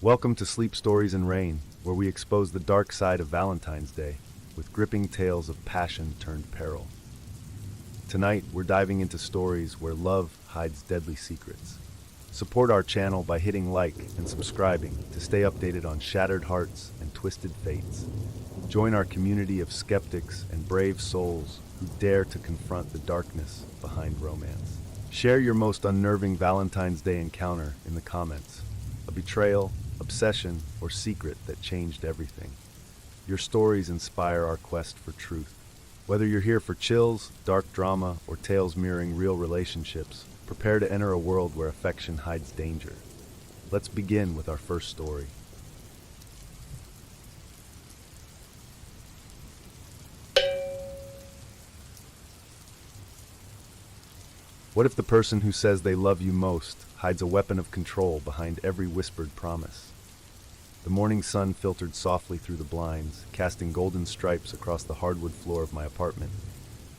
Welcome to Sleep Stories in Rain, where we expose the dark side of Valentine's Day with gripping tales of passion turned peril. Tonight, we're diving into stories where love hides deadly secrets. Support our channel by hitting like and subscribing to stay updated on shattered hearts and twisted fates. Join our community of skeptics and brave souls who dare to confront the darkness behind romance. Share your most unnerving Valentine's Day encounter in the comments. A betrayal, obsession, or secret that changed everything. Your stories inspire our quest for truth. Whether you're here for chills, dark drama, or tales mirroring real relationships, prepare to enter a world where affection hides danger. Let's begin with our first story. What if the person who says they love you most hides a weapon of control behind every whispered promise? The morning sun filtered softly through the blinds, casting golden stripes across the hardwood floor of my apartment.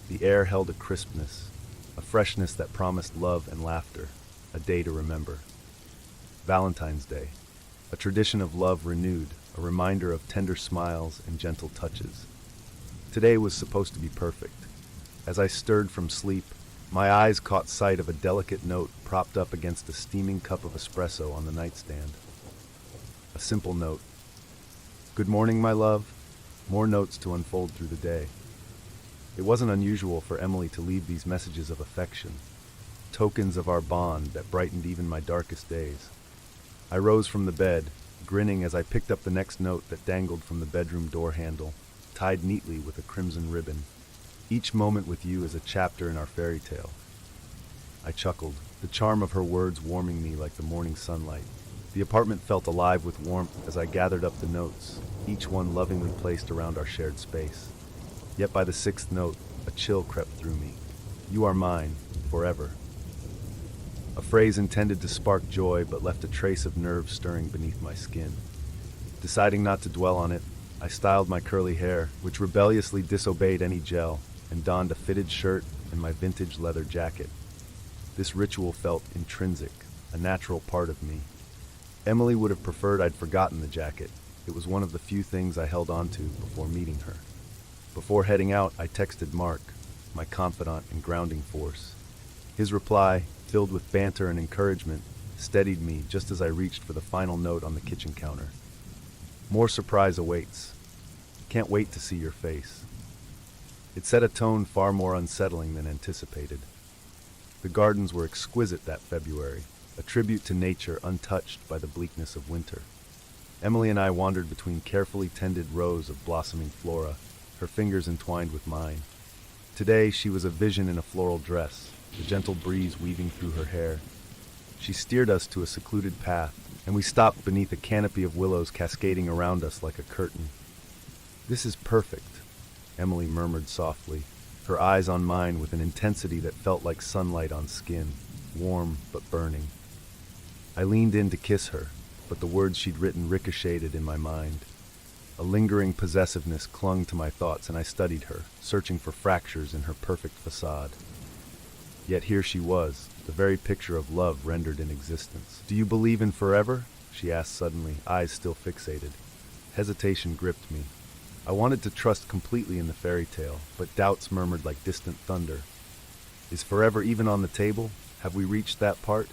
The air held a crispness, a freshness that promised love and laughter, a day to remember. Valentine's Day, a tradition of love renewed, a reminder of tender smiles and gentle touches. Today was supposed to be perfect. As I stirred from sleep, my eyes caught sight of a delicate note propped up against a steaming cup of espresso on the nightstand. A simple note. Good morning, my love. More notes to unfold through the day. It wasn't unusual for Emily to leave these messages of affection, tokens of our bond that brightened even my darkest days. I rose from the bed, grinning as I picked up the next note that dangled from the bedroom door handle, tied neatly with a crimson ribbon. Each moment with you is a chapter in our fairy tale. I chuckled, the charm of her words warming me like the morning sunlight. The apartment felt alive with warmth as I gathered up the notes, each one lovingly placed around our shared space. Yet by the sixth note, a chill crept through me. You are mine, forever. A phrase intended to spark joy but left a trace of nerve stirring beneath my skin. Deciding not to dwell on it, I styled my curly hair, which rebelliously disobeyed any gel, and donned a fitted shirt and my vintage leather jacket. This ritual felt intrinsic, a natural part of me. Emily would have preferred I'd forgotten the jacket. It was one of the few things I held on to before meeting her. Before heading out, I texted Mark, my confidant and grounding force. His reply, filled with banter and encouragement, steadied me just as I reached for the final note on the kitchen counter. More surprise awaits. Can't wait to see your face. It set a tone far more unsettling than anticipated. The gardens were exquisite that February, a tribute to nature untouched by the bleakness of winter. Emily and I wandered between carefully tended rows of blossoming flora, her fingers entwined with mine. Today, she was a vision in a floral dress, the gentle breeze weaving through her hair. She steered us to a secluded path, and we stopped beneath a canopy of willows cascading around us like a curtain. This is perfect, Emily murmured softly, her eyes on mine with an intensity that felt like sunlight on skin, warm but burning. I leaned in to kiss her, but the words she'd written ricocheted in my mind. A lingering possessiveness clung to my thoughts, and I studied her, searching for fractures in her perfect facade. Yet here she was, the very picture of love rendered in existence. Do you believe in forever? She asked suddenly, eyes still fixated. Hesitation gripped me. I wanted to trust completely in the fairy tale, but doubts murmured like distant thunder. Is forever even on the table? Have we reached that part?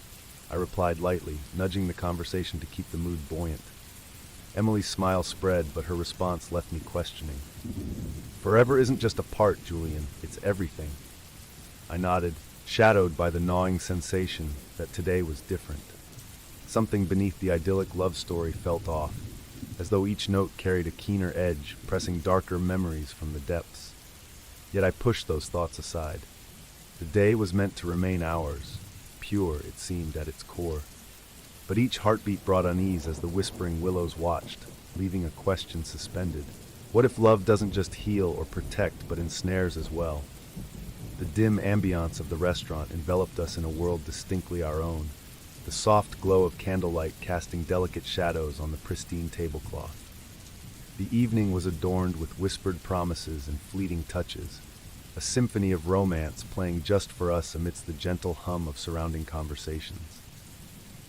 I replied lightly, nudging the conversation to keep the mood buoyant. Emily's smile spread, but her response left me questioning. Forever isn't just a part, Julian. It's everything. I nodded, shadowed by the gnawing sensation that today was different. Something beneath the idyllic love story felt off, as though each note carried a keener edge, pressing darker memories from the depths. Yet I pushed those thoughts aside. The day was meant to remain ours, pure, it seemed, at its core. But each heartbeat brought unease as the whispering willows watched, leaving a question suspended. What if love doesn't just heal or protect, but ensnares as well? The dim ambiance of the restaurant enveloped us in a world distinctly our own, the soft glow of candlelight casting delicate shadows on the pristine tablecloth. The evening was adorned with whispered promises and fleeting touches, a symphony of romance playing just for us amidst the gentle hum of surrounding conversations.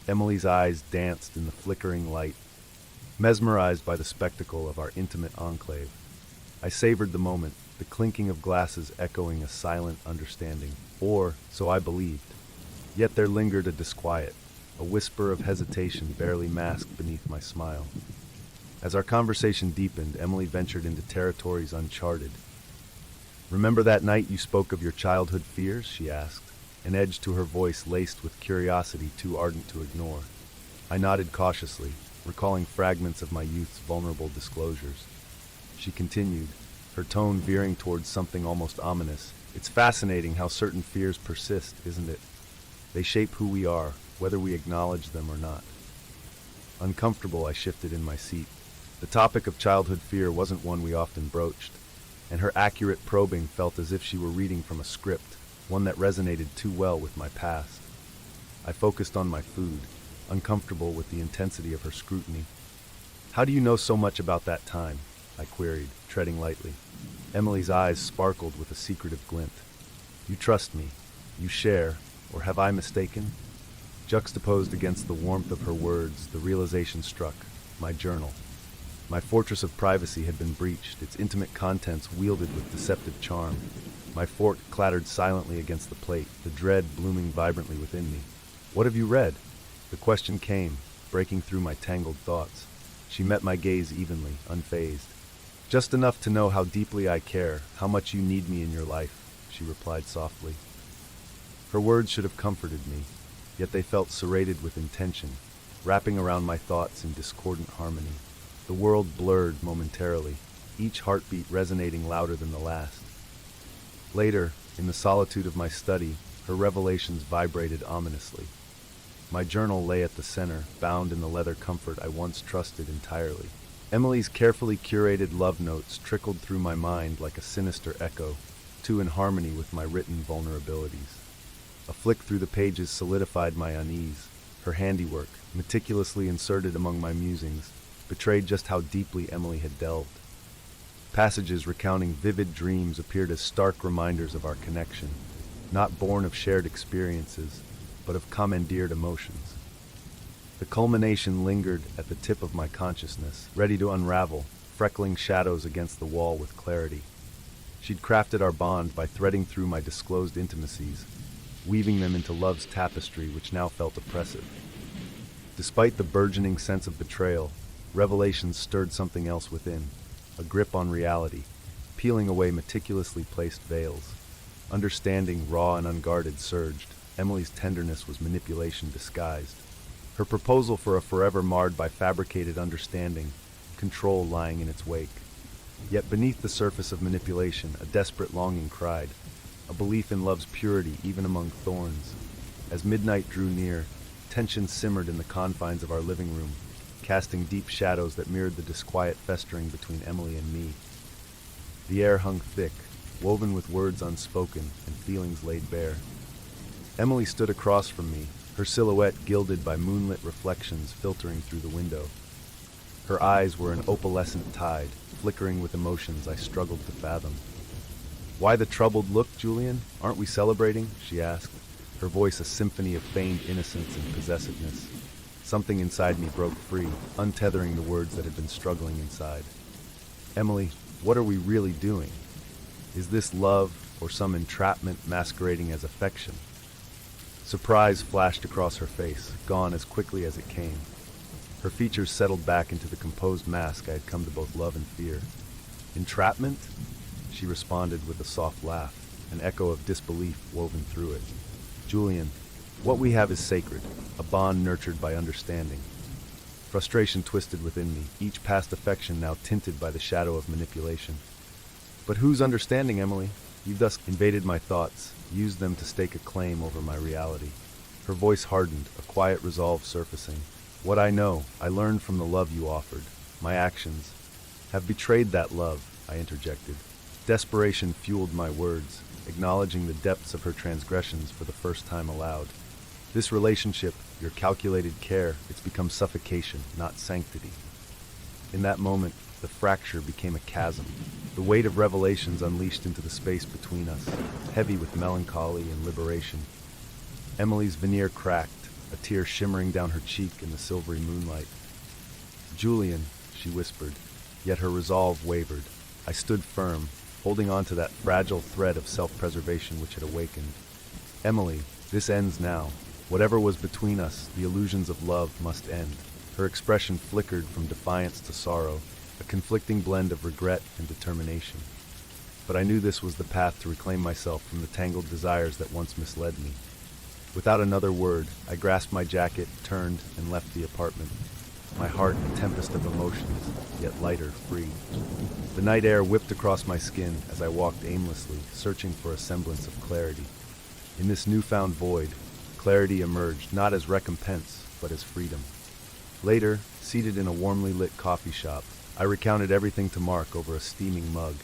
Emily's eyes danced in the flickering light, mesmerized by the spectacle of our intimate enclave. I savored the moment, the clinking of glasses echoing a silent understanding, or so I believed. Yet there lingered a disquiet, a whisper of hesitation barely masked beneath my smile. As our conversation deepened, Emily ventured into territories uncharted. "Remember that night you spoke of your childhood fears?" she asked, an edge to her voice laced with curiosity too ardent to ignore. I nodded cautiously, recalling fragments of my youth's vulnerable disclosures. She continued, her tone veering towards something almost ominous. "It's fascinating how certain fears persist, isn't it? They shape who we are, whether we acknowledge them or not." Uncomfortable, I shifted in my seat. The topic of childhood fear wasn't one we often broached, and her accurate probing felt as if she were reading from a script, one that resonated too well with my past. I focused on my food, uncomfortable with the intensity of her scrutiny. "How do you know so much about that time?" I queried, treading lightly. Emily's eyes sparkled with a secretive glint. "You trust me. You share, or have I mistaken?" Juxtaposed against the warmth of her words, the realization struck: my journal. My fortress of privacy had been breached, its intimate contents wielded with deceptive charm. My fork clattered silently against the plate, the dread blooming vibrantly within me. "What have you read?" The question came, breaking through my tangled thoughts. She met my gaze evenly, unfazed. "Just enough to know how deeply I care, how much you need me in your life," she replied softly. Her words should have comforted me, yet they felt serrated with intention, wrapping around my thoughts in discordant harmony. The world blurred momentarily, each heartbeat resonating louder than the last. Later, in the solitude of my study, her revelations vibrated ominously. My journal lay at the center, bound in the leather comfort I once trusted entirely. Emily's carefully curated love notes trickled through my mind like a sinister echo, too in harmony with my written vulnerabilities. A flick through the pages solidified my unease. Her handiwork, meticulously inserted among my musings, betrayed just how deeply Emily had delved. Passages recounting vivid dreams appeared as stark reminders of our connection, not born of shared experiences, but of commandeered emotions. The culmination lingered at the tip of my consciousness, ready to unravel, freckling shadows against the wall with clarity. She'd crafted our bond by threading through my disclosed intimacies, weaving them into love's tapestry which now felt oppressive. Despite the burgeoning sense of betrayal, revelations stirred something else within, a grip on reality, peeling away meticulously placed veils. Understanding, raw and unguarded, surged. Emily's tenderness was manipulation disguised. Her proposal for a forever marred by fabricated understanding, control lying in its wake. Yet beneath the surface of manipulation, a desperate longing cried, a belief in love's purity even among thorns. As midnight drew near, tension simmered in the confines of our living room, casting deep shadows that mirrored the disquiet festering between Emily and me. The air hung thick, woven with words unspoken and feelings laid bare. Emily stood across from me, her silhouette gilded by moonlit reflections filtering through the window. Her eyes were an opalescent tide, flickering with emotions I struggled to fathom. "Why the troubled look, Julian? Aren't we celebrating?" she asked, her voice a symphony of feigned innocence and possessiveness. Something inside me broke free, untethering the words that had been struggling inside. "Emily, what are we really doing? Is this love or some entrapment masquerading as affection?" Surprise flashed across her face, gone as quickly as it came. Her features settled back into the composed mask I had come to both love and fear. "Entrapment?" she responded with a soft laugh, an echo of disbelief woven through it. "Julian, what we have is sacred, a bond nurtured by understanding." Frustration twisted within me, each past affection now tinted by the shadow of manipulation. "But whose understanding, Emily? You've thus invaded my thoughts, used them to stake a claim over my reality." Her voice hardened, a quiet resolve surfacing. "What I know, I learned from the love you offered. My actions have betrayed that love," I interjected. Desperation fueled my words, acknowledging the depths of her transgressions for the first time aloud. "This relationship, your calculated care, it's become suffocation, not sanctity." In that moment, the fracture became a chasm. The weight of revelations unleashed into the space between us, heavy with melancholy and liberation. Emily's veneer cracked, a tear shimmering down her cheek in the silvery moonlight. Julian, she whispered, yet her resolve wavered. I stood firm, holding on to that fragile thread of self-preservation which had awakened. Emily, this ends now. Whatever was between us, the illusions of love must end. Her expression flickered from defiance to sorrow, a conflicting blend of regret and determination. But I knew this was the path to reclaim myself from the tangled desires that once misled me. Without another word, I grasped my jacket, turned, and left the apartment. My heart a tempest of emotions, yet lighter, free. The night air whipped across my skin as I walked aimlessly, searching for a semblance of clarity. In this newfound void, clarity emerged not as recompense, but as freedom. Later, seated in a warmly lit coffee shop, I recounted everything to Mark over a steaming mug.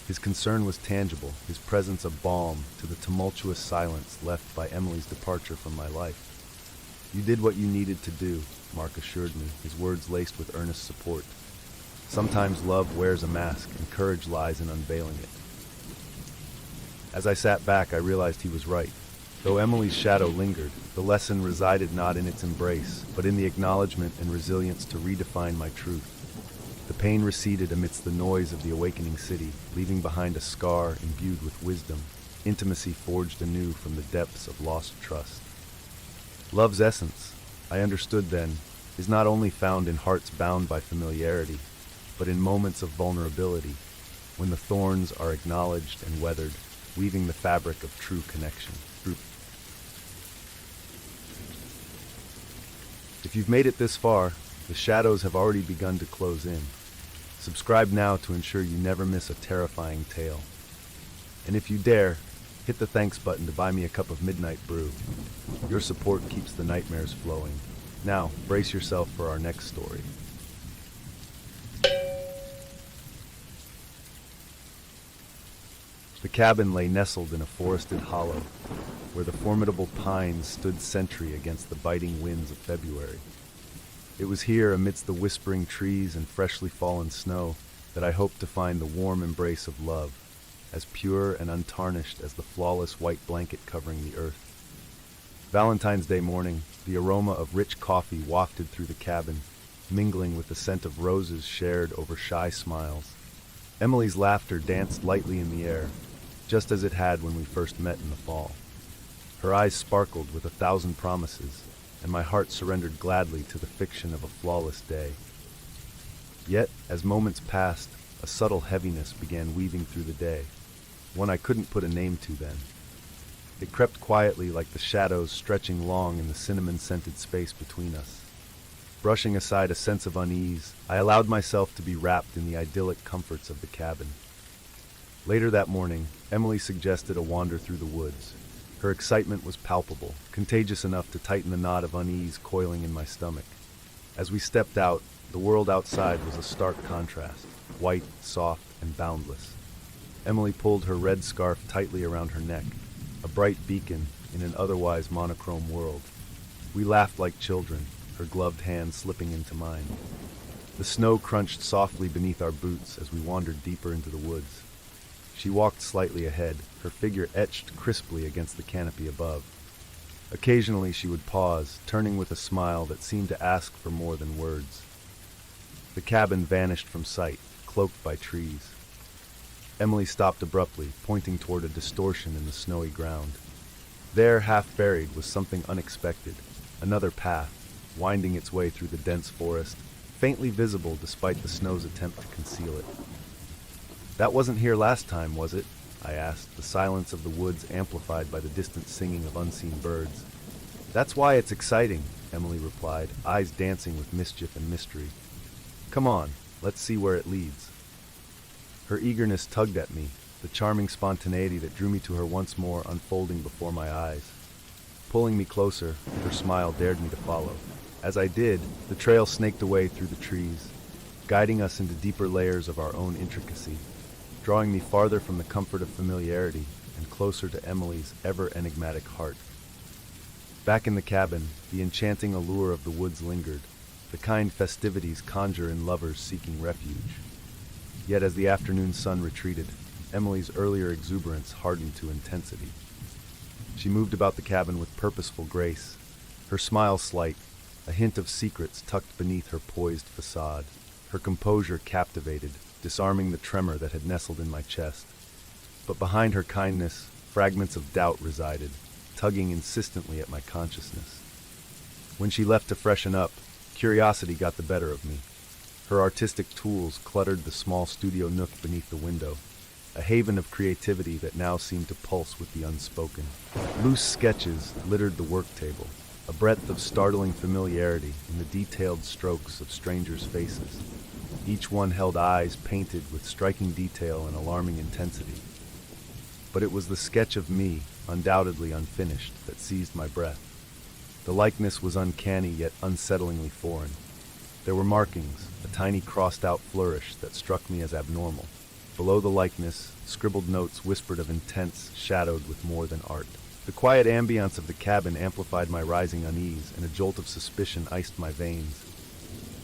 His concern was tangible, his presence a balm to the tumultuous silence left by Emily's departure from my life. "You did what you needed to do," Mark assured me, his words laced with earnest support. "Sometimes love wears a mask, and courage lies in unveiling it." As I sat back, I realized he was right. Though Emily's shadow lingered, the lesson resided not in its embrace, but in the acknowledgement and resilience to redefine my truth. The pain receded amidst the noise of the awakening city, leaving behind a scar imbued with wisdom, intimacy forged anew from the depths of lost trust. Love's essence, I understood then, is not only found in hearts bound by familiarity, but in moments of vulnerability, when the thorns are acknowledged and weathered, weaving the fabric of true connection. If you've made it this far, the shadows have already begun to close in. Subscribe now to ensure you never miss a terrifying tale. And if you dare, hit the thanks button to buy me a cup of midnight brew. Your support keeps the nightmares flowing. Now, brace yourself for our next story. The cabin lay nestled in a forested hollow, where the formidable pines stood sentry against the biting winds of February. It was here, amidst the whispering trees and freshly fallen snow, that I hoped to find the warm embrace of love, as pure and untarnished as the flawless white blanket covering the earth. Valentine's Day morning, the aroma of rich coffee wafted through the cabin, mingling with the scent of roses shared over shy smiles. Emily's laughter danced lightly in the air, just as it had when we first met in the fall. Her eyes sparkled with 1,000 promises, and my heart surrendered gladly to the fiction of a flawless day. Yet, as moments passed, a subtle heaviness began weaving through the day, one I couldn't put a name to then. It crept quietly like the shadows stretching long in the cinnamon-scented space between us. Brushing aside a sense of unease, I allowed myself to be wrapped in the idyllic comforts of the cabin. Later that morning, Emily suggested a wander through the woods. Her excitement was palpable, contagious enough to tighten the knot of unease coiling in my stomach. As we stepped out, the world outside was a stark contrast, white, soft, and boundless. Emily pulled her red scarf tightly around her neck, a bright beacon in an otherwise monochrome world. We laughed like children, her gloved hand slipping into mine. The snow crunched softly beneath our boots as we wandered deeper into the woods. She walked slightly ahead, her figure etched crisply against the canopy above. Occasionally she would pause, turning with a smile that seemed to ask for more than words. The cabin vanished from sight, cloaked by trees. Emily stopped abruptly, pointing toward a distortion in the snowy ground. There, half buried, was something unexpected, another path, winding its way through the dense forest, faintly visible despite the snow's attempt to conceal it. "That wasn't here last time, was it?" I asked, the silence of the woods amplified by the distant singing of unseen birds. "That's why it's exciting," Emily replied, eyes dancing with mischief and mystery. "Come on, let's see where it leads." Her eagerness tugged at me, the charming spontaneity that drew me to her once more unfolding before my eyes. Pulling me closer, her smile dared me to follow. As I did, the trail snaked away through the trees, guiding us into deeper layers of our own intricacy, drawing me farther from the comfort of familiarity and closer to Emily's ever-enigmatic heart. Back in the cabin, the enchanting allure of the woods lingered, the kind festivities conjure in lovers seeking refuge. Yet as the afternoon sun retreated, Emily's earlier exuberance hardened to intensity. She moved about the cabin with purposeful grace, her smile slight, a hint of secrets tucked beneath her poised facade. Her composure captivated, disarming the tremor that had nestled in my chest. But behind her kindness, fragments of doubt resided, tugging insistently at my consciousness. When she left to freshen up, curiosity got the better of me. Her artistic tools cluttered the small studio nook beneath the window, a haven of creativity that now seemed to pulse with the unspoken. Loose sketches littered the work table, a breadth of startling familiarity in the detailed strokes of strangers' faces. Each one held eyes painted with striking detail and alarming intensity. But it was the sketch of me, undoubtedly unfinished, that seized my breath. The likeness was uncanny yet unsettlingly foreign. There were markings, a tiny crossed-out flourish that struck me as abnormal. Below the likeness, scribbled notes whispered of intents shadowed with more than art. The quiet ambience of the cabin amplified my rising unease, and a jolt of suspicion iced my veins.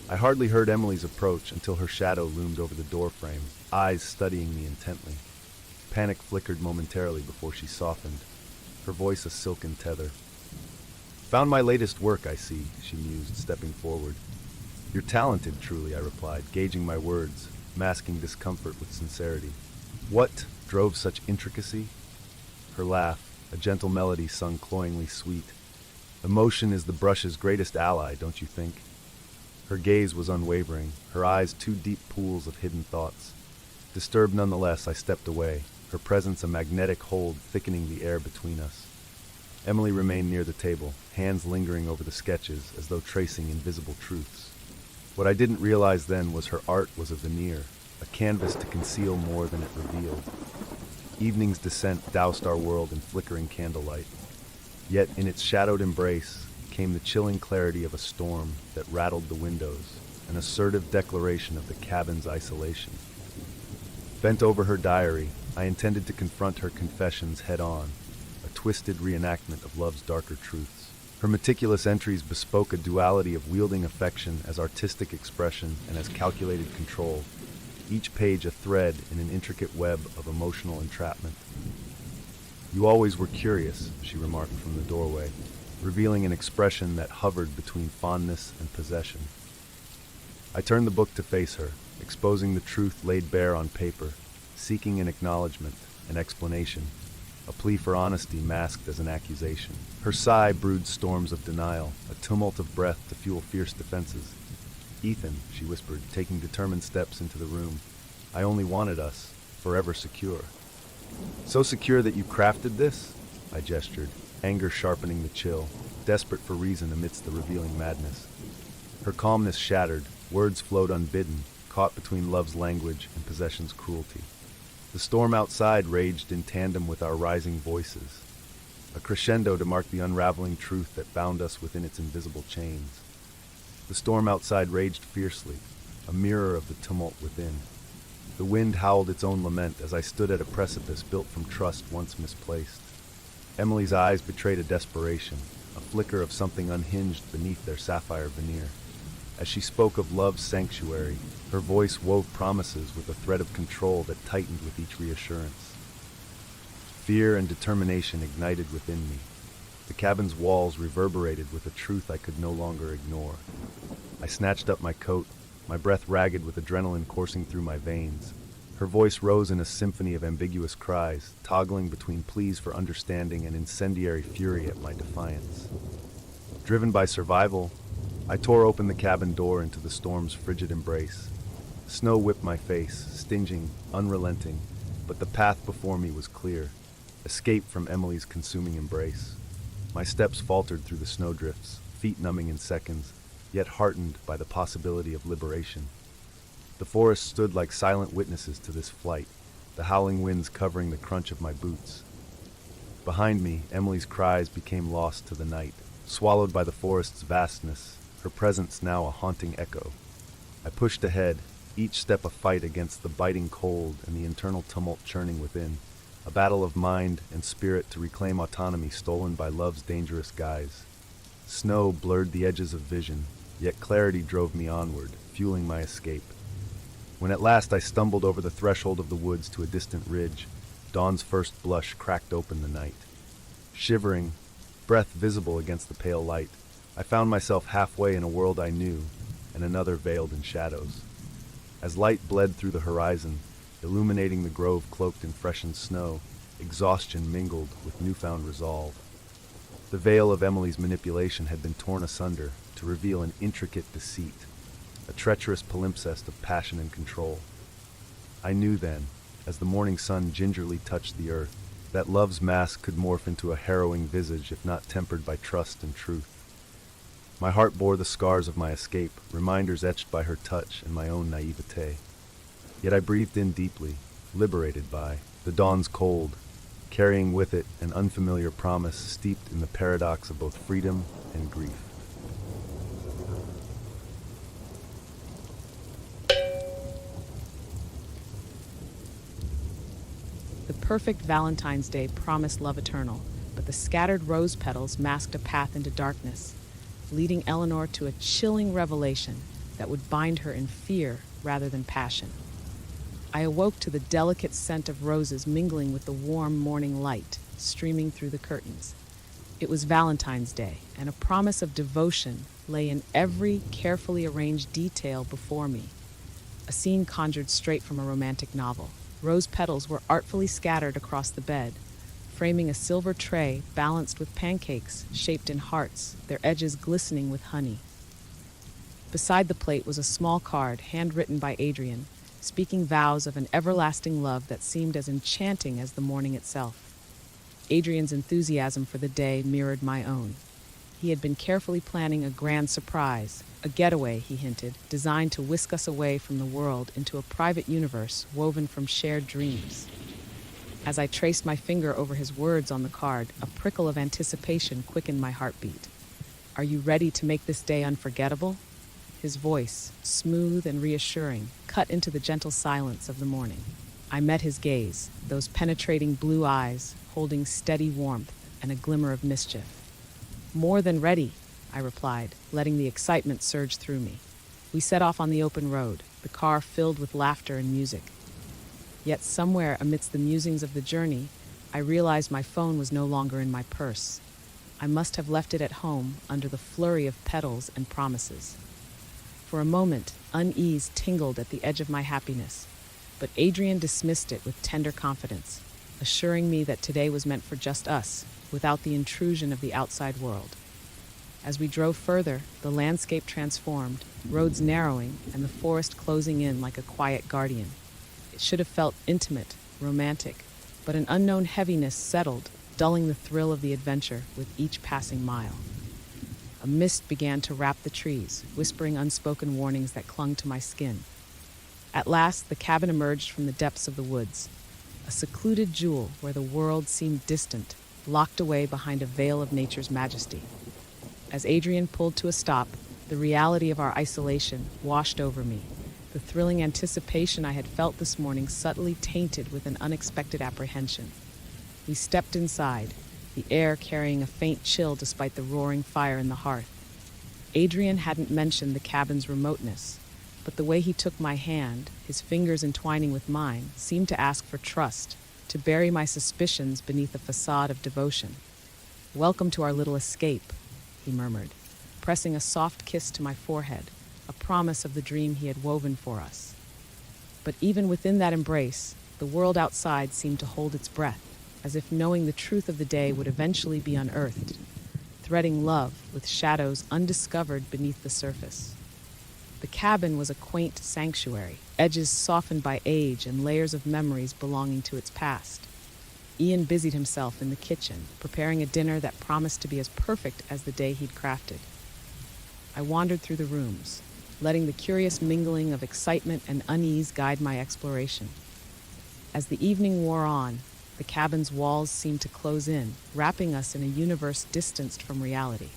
I hardly heard Emily's approach until her shadow loomed over the doorframe, eyes studying me intently. Panic flickered momentarily before she softened, her voice a silken tether. "Found my latest work, I see," she mused, stepping forward. "You're talented, truly," I replied, gauging my words, masking discomfort with sincerity. "What drove such intricacy?" Her laugh, a gentle melody sung cloyingly sweet. "Emotion is the brush's greatest ally, don't you think?" Her gaze was unwavering, her eyes two deep pools of hidden thoughts. Disturbed nonetheless, I stepped away, her presence a magnetic hold thickening the air between us. Emily remained near the table, hands lingering over the sketches as though tracing invisible truths. What I didn't realize then was her art was a veneer, a canvas to conceal more than it revealed. Evening's descent doused our world in flickering candlelight. Yet in its shadowed embrace came the chilling clarity of a storm that rattled the windows, an assertive declaration of the cabin's isolation. Bent over her diary, I intended to confront her confessions head-on, a twisted reenactment of love's darker truths. Her meticulous entries bespoke a duality of wielding affection as artistic expression and as calculated control, each page a thread in an intricate web of emotional entrapment. "You always were curious," she remarked from the doorway, revealing an expression that hovered between fondness and possession. I turned the book to face her, exposing the truth laid bare on paper, seeking an acknowledgement, an explanation, a plea for honesty masked as an accusation. Her sigh brewed storms of denial, a tumult of breath to fuel fierce defenses. "Ethan," she whispered, taking determined steps into the room, "I only wanted us forever secure." "So secure that you crafted this?" I gestured, anger sharpening the chill, desperate for reason amidst the revealing madness. Her calmness shattered, words flowed unbidden, caught between love's language and possession's cruelty. The storm outside raged in tandem with our rising voices, a crescendo to mark the unraveling truth that bound us within its invisible chains. The storm outside raged fiercely, a mirror of the tumult within. The wind howled its own lament as I stood at a precipice built from trust once misplaced. Emily's eyes betrayed a desperation, a flicker of something unhinged beneath their sapphire veneer. As she spoke of love's sanctuary, her voice wove promises with a thread of control that tightened with each reassurance. Fear and determination ignited within me. The cabin's walls reverberated with a truth I could no longer ignore. I snatched up my coat, my breath ragged with adrenaline coursing through my veins. Her voice rose in a symphony of ambiguous cries, toggling between pleas for understanding and incendiary fury at my defiance. Driven by survival, I tore open the cabin door into the storm's frigid embrace. Snow whipped my face, stinging, unrelenting, but the path before me was clear. Escape from Emily's consuming embrace. My steps faltered through the snowdrifts, feet numbing in seconds, yet heartened by the possibility of liberation. The forest stood like silent witnesses to this flight, the howling winds covering the crunch of my boots. Behind me, Emily's cries became lost to the night, swallowed by the forest's vastness, her presence now a haunting echo. I pushed ahead, each step a fight against the biting cold and the internal tumult churning within, a battle of mind and spirit to reclaim autonomy stolen by love's dangerous guise. Snow blurred the edges of vision, yet clarity drove me onward, fueling my escape. When at last I stumbled over the threshold of the woods to a distant ridge, dawn's first blush cracked open the night. Shivering, breath visible against the pale light, I found myself halfway in a world I knew, and another veiled in shadows. As light bled through the horizon, illuminating the grove cloaked in freshened snow, exhaustion mingled with newfound resolve. The veil of Emily's manipulation had been torn asunder to reveal an intricate deceit, a treacherous palimpsest of passion and control. I knew then, as the morning sun gingerly touched the earth, that love's mask could morph into a harrowing visage if not tempered by trust and truth. My heart bore the scars of my escape, reminders etched by her touch and my own naivete. Yet I breathed in deeply, liberated by the dawn's cold, carrying with it an unfamiliar promise steeped in the paradox of both freedom and grief. The perfect Valentine's Day promised love eternal, but the scattered rose petals masked a path into darkness, leading Eleanor to a chilling revelation that would bind her in fear rather than passion. I awoke to the delicate scent of roses mingling with the warm morning light streaming through the curtains. It was Valentine's Day, and a promise of devotion lay in every carefully arranged detail before me. A scene conjured straight from a romantic novel. Rose petals were artfully scattered across the bed, framing a silver tray balanced with pancakes shaped in hearts, their edges glistening with honey. Beside the plate was a small card handwritten by Adrian, speaking vows of an everlasting love that seemed as enchanting as the morning itself. Adrian's enthusiasm for the day mirrored my own. He had been carefully planning a grand surprise, a getaway, he hinted, designed to whisk us away from the world into a private universe woven from shared dreams. As I traced my finger over his words on the card, a prickle of anticipation quickened my heartbeat. "Are you ready to make this day unforgettable?" His voice, smooth and reassuring, cut into the gentle silence of the morning. I met his gaze, those penetrating blue eyes, holding steady warmth and a glimmer of mischief. "More than ready," I replied, letting the excitement surge through me. We set off on the open road, the car filled with laughter and music. Yet somewhere amidst the musings of the journey, I realized my phone was no longer in my purse. I must have left it at home under the flurry of petals and promises. For a moment, unease tingled at the edge of my happiness, but Adrian dismissed it with tender confidence, assuring me that today was meant for just us, without the intrusion of the outside world. As we drove further, the landscape transformed, roads narrowing and the forest closing in like a quiet guardian. It should have felt intimate, romantic, but an unknown heaviness settled, dulling the thrill of the adventure with each passing mile. A mist began to wrap the trees, whispering unspoken warnings that clung to my skin. At last, the cabin emerged from the depths of the woods, a secluded jewel where the world seemed distant, locked away behind a veil of nature's majesty. As Adrian pulled to a stop, the reality of our isolation washed over me. The thrilling anticipation I had felt this morning subtly tainted with an unexpected apprehension. We stepped inside, the air carrying a faint chill despite the roaring fire in the hearth. Adrian hadn't mentioned the cabin's remoteness, but the way he took my hand, his fingers entwining with mine, seemed to ask for trust, to bury my suspicions beneath a facade of devotion. "Welcome to our little escape," he murmured, pressing a soft kiss to my forehead, a promise of the dream he had woven for us. But even within that embrace, the world outside seemed to hold its breath, as if knowing the truth of the day would eventually be unearthed, threading love with shadows undiscovered beneath the surface. The cabin was a quaint sanctuary, edges softened by age and layers of memories belonging to its past. Ian busied himself in the kitchen, preparing a dinner that promised to be as perfect as the day he'd crafted. I wandered through the rooms, letting the curious mingling of excitement and unease guide my exploration. As the evening wore on, the cabin's walls seemed to close in, wrapping us in a universe distanced from reality.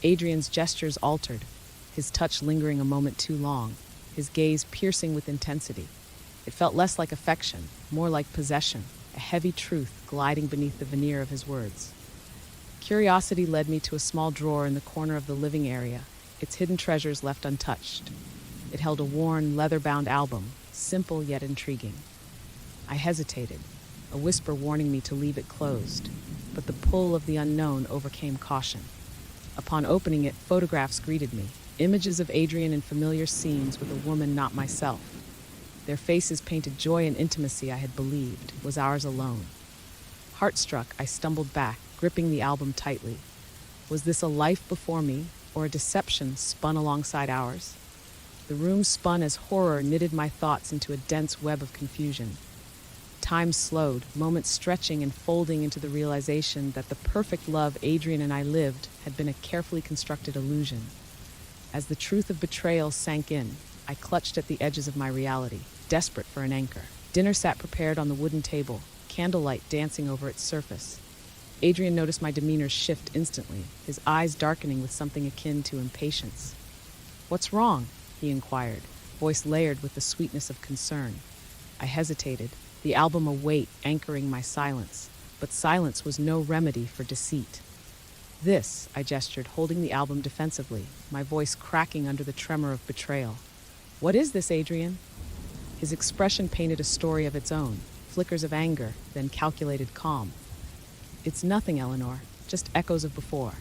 Adrian's gestures altered, his touch lingering a moment too long, his gaze piercing with intensity. It felt less like affection, more like possession, a heavy truth gliding beneath the veneer of his words. Curiosity led me to a small drawer in the corner of the living area, its hidden treasures left untouched. It held a worn, leather-bound album, simple yet intriguing. I hesitated, a whisper warning me to leave it closed, but the pull of the unknown overcame caution. Upon opening it, photographs greeted me, images of Adrian in familiar scenes with a woman not myself. Their faces painted joy and intimacy I had believed was ours alone. Heartstruck, I stumbled back, gripping the album tightly. Was this a life before me, or a deception spun alongside ours? The room spun as horror knitted my thoughts into a dense web of confusion. Time slowed, moments stretching and folding into the realization that the perfect love Adrian and I lived had been a carefully constructed illusion. As the truth of betrayal sank in, I clutched at the edges of my reality, desperate for an anchor. Dinner sat prepared on the wooden table, candlelight dancing over its surface. Adrian noticed my demeanor shift instantly, his eyes darkening with something akin to impatience. "What's wrong?" he inquired, voice layered with the sweetness of concern. I hesitated, the album a weight anchoring my silence, but silence was no remedy for deceit. "This," I gestured, holding the album defensively, my voice cracking under the tremor of betrayal. "What is this, Adrian?" His expression painted a story of its own, flickers of anger, then calculated calm. "It's nothing, Eleanor, just echoes of before."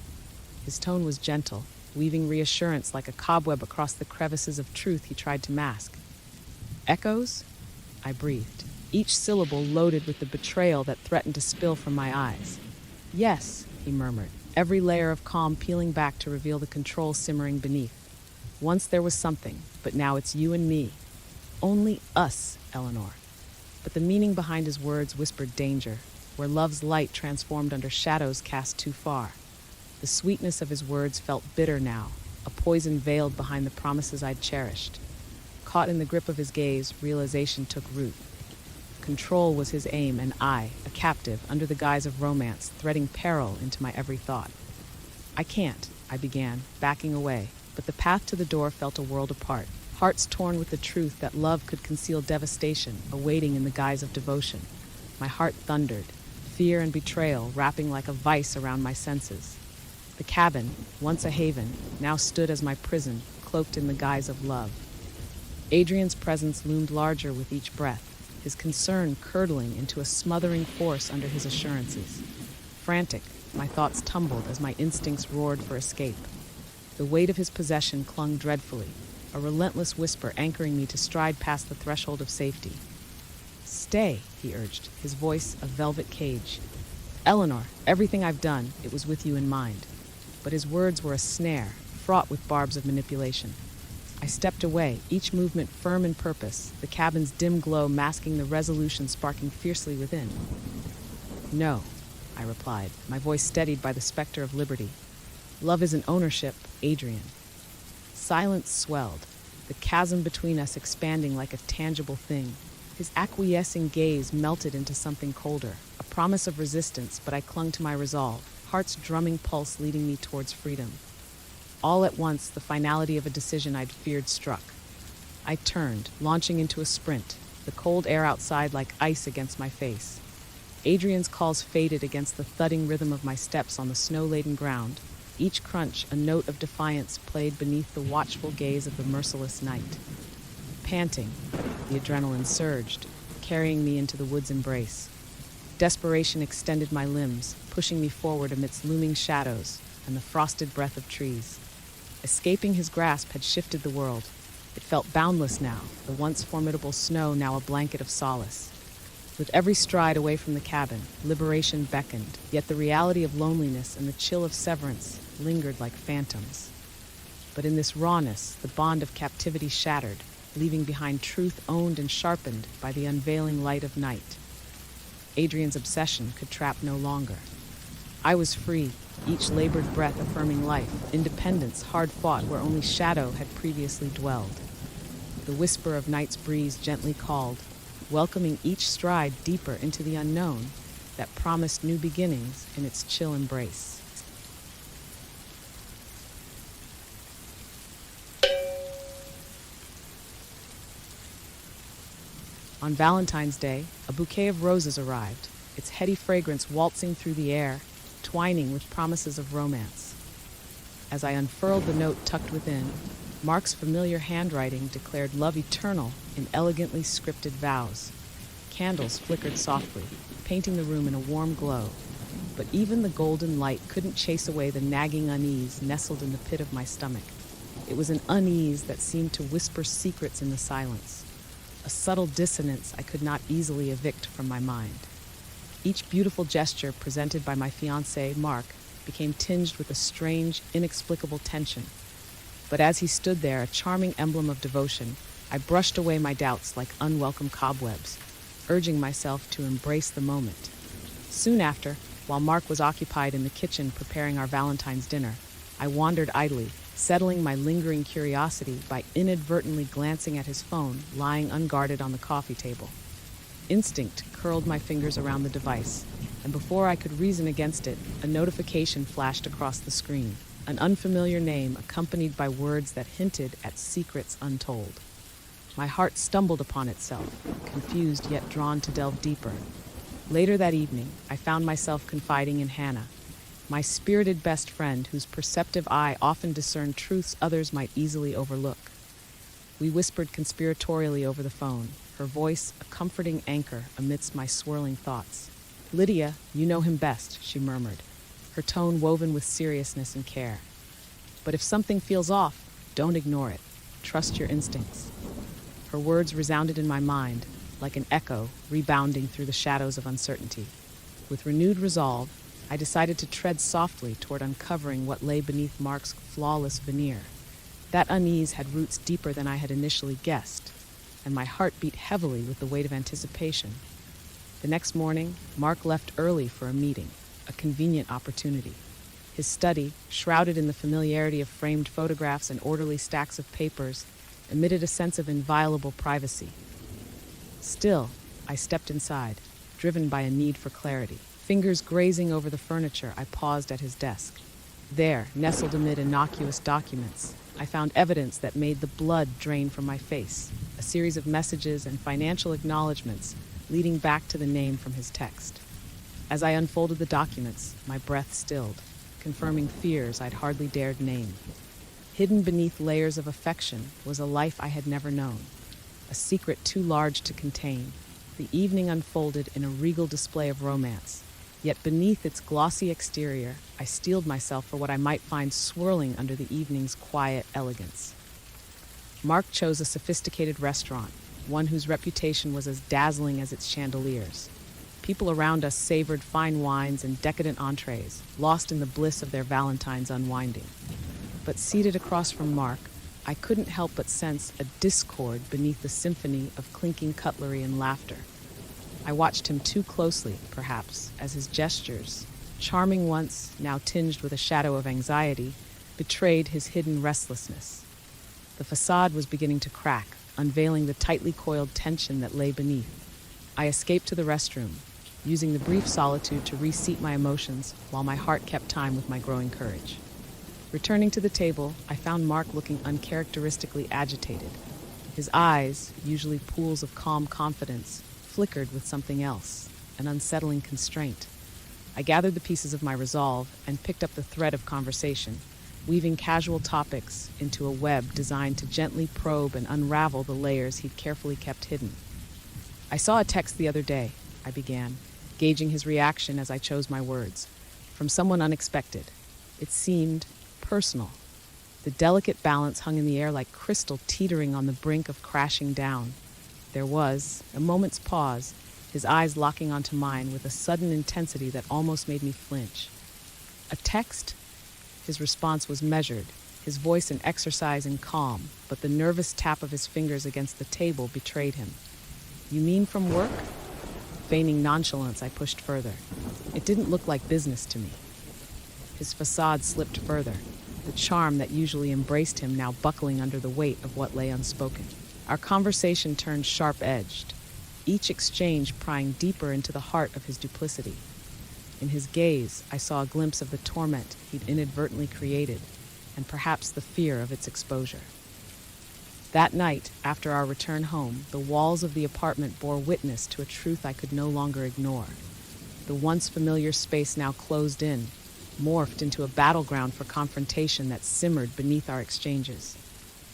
His tone was gentle, weaving reassurance like a cobweb across the crevices of truth he tried to mask. "Echoes?" I breathed, each syllable loaded with the betrayal that threatened to spill from my eyes. "Yes," he murmured, every layer of calm peeling back to reveal the control simmering beneath. "Once there was something, but now it's you and me. Only us, Eleanor." But the meaning behind his words whispered danger, where love's light transformed under shadows cast too far. The sweetness of his words felt bitter now, a poison veiled behind the promises I'd cherished. Caught in the grip of his gaze, realization took root. Control was his aim, and I, a captive, under the guise of romance, threading peril into my every thought. "I can't," I began, backing away, but the path to the door felt a world apart, hearts torn with the truth that love could conceal devastation, awaiting in the guise of devotion. My heart thundered, fear and betrayal wrapping like a vice around my senses. The cabin, once a haven, now stood as my prison, cloaked in the guise of love. Adrian's presence loomed larger with each breath, his concern curdling into a smothering force under his assurances. Frantic, my thoughts tumbled as my instincts roared for escape. The weight of his possession clung dreadfully, a relentless whisper anchoring me to stride past the threshold of safety. "Stay," he urged, his voice a velvet cage. "Eleanor, everything I've done, it was with you in mind." But his words were a snare, fraught with barbs of manipulation. I stepped away, each movement firm in purpose, the cabin's dim glow masking the resolution sparking fiercely within. "No," I replied, my voice steadied by the specter of liberty. "Love isn't ownership, Adrian." Silence swelled, the chasm between us expanding like a tangible thing. His acquiescing gaze melted into something colder, a promise of resistance, but I clung to my resolve, heart's drumming pulse leading me towards freedom. All at once, the finality of a decision I'd feared struck. I turned, launching into a sprint, the cold air outside like ice against my face. Adrian's calls faded against the thudding rhythm of my steps on the snow-laden ground, each crunch a note of defiance played beneath the watchful gaze of the merciless night. Panting, the adrenaline surged, carrying me into the wood's embrace. Desperation extended my limbs, pushing me forward amidst looming shadows and the frosted breath of trees. Escaping his grasp had shifted the world. It felt boundless now, the once formidable snow now a blanket of solace. With every stride away from the cabin, liberation beckoned, yet the reality of loneliness and the chill of severance lingered like phantoms. But in this rawness, the bond of captivity shattered, leaving behind truth owned and sharpened by the unveiling light of night. Adrian's obsession could trap no longer. I was free, each labored breath affirming life, independence hard-fought where only shadow had previously dwelled. The whisper of night's breeze gently called, welcoming each stride deeper into the unknown that promised new beginnings in its chill embrace. On Valentine's Day, a bouquet of roses arrived, its heady fragrance waltzing through the air, twining with promises of romance. As I unfurled the note tucked within, Mark's familiar handwriting declared love eternal in elegantly scripted vows. Candles flickered softly, painting the room in a warm glow, but even the golden light couldn't chase away the nagging unease nestled in the pit of my stomach. It was an unease that seemed to whisper secrets in the silence, a subtle dissonance I could not easily evict from my mind. Each beautiful gesture presented by my fiancé, Mark, became tinged with a strange, inexplicable tension. But as he stood there, a charming emblem of devotion, I brushed away my doubts like unwelcome cobwebs, urging myself to embrace the moment. Soon after, while Mark was occupied in the kitchen preparing our Valentine's dinner, I wandered idly, settling my lingering curiosity by inadvertently glancing at his phone lying unguarded on the coffee table. Instinct curled my fingers around the device, and before I could reason against it, a notification flashed across the screen, an unfamiliar name accompanied by words that hinted at secrets untold. My heart stumbled upon itself, confused yet drawn to delve deeper. Later that evening, I found myself confiding in Hannah, my spirited best friend whose perceptive eye often discerned truths others might easily overlook. We whispered conspiratorially over the phone, her voice a comforting anchor amidst my swirling thoughts. "Lydia, you know him best," she murmured, her tone woven with seriousness and care. "But if something feels off, don't ignore it. Trust your instincts." Her words resounded in my mind, like an echo rebounding through the shadows of uncertainty. With renewed resolve, I decided to tread softly toward uncovering what lay beneath Mark's flawless veneer. That unease had roots deeper than I had initially guessed, and my heart beat heavily with the weight of anticipation. The next morning, Mark left early for a meeting, a convenient opportunity. His study, shrouded in the familiarity of framed photographs and orderly stacks of papers, emitted a sense of inviolable privacy. Still, I stepped inside, driven by a need for clarity. Fingers grazing over the furniture, I paused at his desk. There, nestled amid innocuous documents, I found evidence that made the blood drain from my face, a series of messages and financial acknowledgments leading back to the name from his text. As I unfolded the documents, my breath stilled, confirming fears I'd hardly dared name. Hidden beneath layers of affection was a life I had never known, a secret too large to contain. The evening unfolded in a regal display of romance, yet beneath its glossy exterior, I steeled myself for what I might find swirling under the evening's quiet elegance. Mark chose a sophisticated restaurant, one whose reputation was as dazzling as its chandeliers. People around us savored fine wines and decadent entrees, lost in the bliss of their Valentine's unwinding. But seated across from Mark, I couldn't help but sense a discord beneath the symphony of clinking cutlery and laughter. I watched him too closely, perhaps, as his gestures, charming once, now tinged with a shadow of anxiety, betrayed his hidden restlessness. The facade was beginning to crack, unveiling the tightly coiled tension that lay beneath. I escaped to the restroom, using the brief solitude to reseat my emotions while my heart kept time with my growing courage. Returning to the table, I found Mark looking uncharacteristically agitated. His eyes, usually pools of calm confidence, flickered with something else, an unsettling constraint. I gathered the pieces of my resolve and picked up the thread of conversation, weaving casual topics into a web designed to gently probe and unravel the layers he'd carefully kept hidden. "I saw a text the other day," I began, gauging his reaction as I chose my words, "from someone unexpected. It seemed personal." The delicate balance hung in the air like crystal teetering on the brink of crashing down. There was a moment's pause, his eyes locking onto mine with a sudden intensity that almost made me flinch. "A text?" His response was measured, his voice an exercise in calm, but the nervous tap of his fingers against the table betrayed him. "You mean from work?" Feigning nonchalance, I pushed further. It didn't look like business to me. His facade slipped further, the charm that usually embraced him now buckling under the weight of what lay unspoken. Our conversation turned sharp-edged, each exchange prying deeper into the heart of his duplicity. In his gaze, I saw a glimpse of the torment he'd inadvertently created, and perhaps the fear of its exposure. That night, after our return home, the walls of the apartment bore witness to a truth I could no longer ignore. The once familiar space now closed in, morphed into a battleground for confrontation that simmered beneath our exchanges.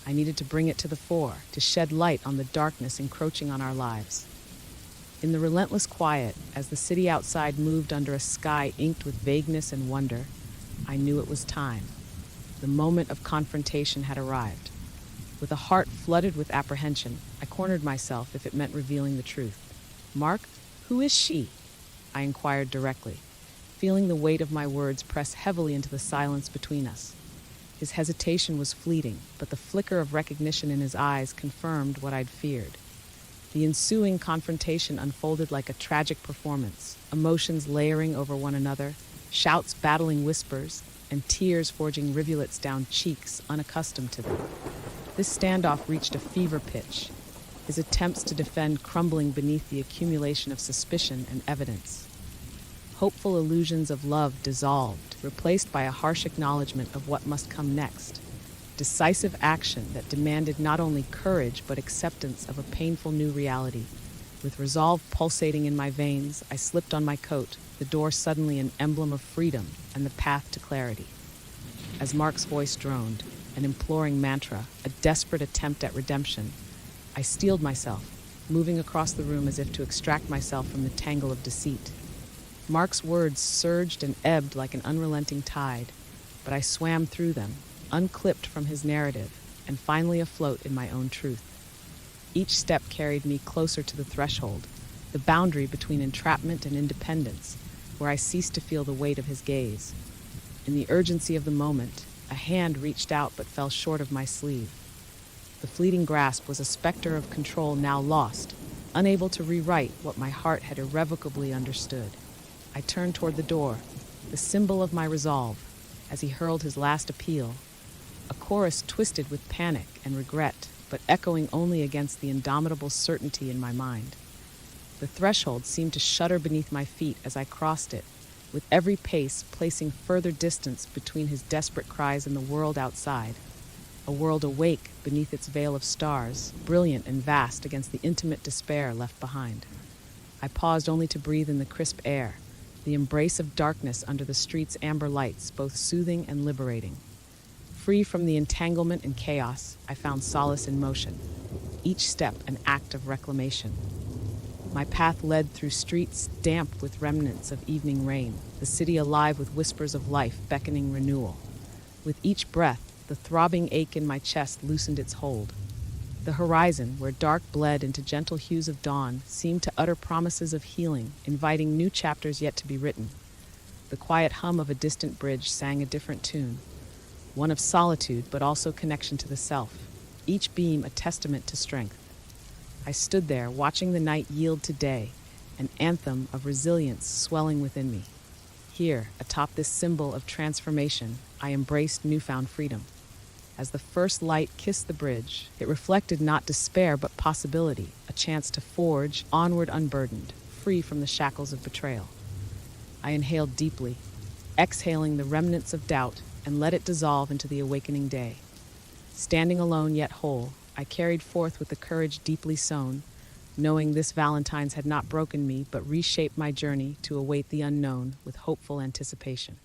I needed to bring it to the fore, to shed light on the darkness encroaching on our lives. In the relentless quiet, as the city outside moved under a sky inked with vagueness and wonder, I knew it was time. The moment of confrontation had arrived. With a heart flooded with apprehension, I cornered myself if it meant revealing the truth. "Mark, who is she?" I inquired directly, feeling the weight of my words press heavily into the silence between us. His hesitation was fleeting, but the flicker of recognition in his eyes confirmed what I'd feared. The ensuing confrontation unfolded like a tragic performance, emotions layering over one another, shouts battling whispers, and tears forging rivulets down cheeks unaccustomed to them. This standoff reached a fever pitch, his attempts to defend crumbling beneath the accumulation of suspicion and evidence. Hopeful illusions of love dissolved, replaced by a harsh acknowledgement of what must come next. Decisive action that demanded not only courage but acceptance of a painful new reality. With resolve pulsating in my veins, I slipped on my coat, the door suddenly an emblem of freedom and the path to clarity. As Mark's voice droned, an imploring mantra, a desperate attempt at redemption, I steeled myself, moving across the room as if to extract myself from the tangle of deceit. Mark's words surged and ebbed like an unrelenting tide, but I swam through them, unclipped from his narrative, and finally afloat in my own truth. Each step carried me closer to the threshold, the boundary between entrapment and independence, where I ceased to feel the weight of his gaze. In the urgency of the moment, a hand reached out but fell short of my sleeve. The fleeting grasp was a specter of control now lost, unable to rewrite what my heart had irrevocably understood. I turned toward the door, the symbol of my resolve, as he hurled his last appeal, a chorus twisted with panic and regret, but echoing only against the indomitable certainty in my mind. The threshold seemed to shudder beneath my feet as I crossed it, with every pace placing further distance between his desperate cries and the world outside, a world awake beneath its veil of stars, brilliant and vast against the intimate despair left behind. I paused only to breathe in the crisp air, the embrace of darkness under the street's amber lights, both soothing and liberating. Free from the entanglement and chaos, I found solace in motion, each step an act of reclamation. My path led through streets damp with remnants of evening rain, the city alive with whispers of life beckoning renewal. With each breath, the throbbing ache in my chest loosened its hold. The horizon, where dark bled into gentle hues of dawn, seemed to utter promises of healing, inviting new chapters yet to be written. The quiet hum of a distant bridge sang a different tune, one of solitude but also connection to the self, each beam a testament to strength. I stood there, watching the night yield to day, an anthem of resilience swelling within me. Here, atop this symbol of transformation, I embraced newfound freedom. As the first light kissed the bridge, it reflected not despair but possibility, a chance to forge onward unburdened, free from the shackles of betrayal. I inhaled deeply, exhaling the remnants of doubt, and let it dissolve into the awakening day. Standing alone yet whole, I carried forth with the courage deeply sown, knowing this Valentine's had not broken me but reshaped my journey to await the unknown with hopeful anticipation.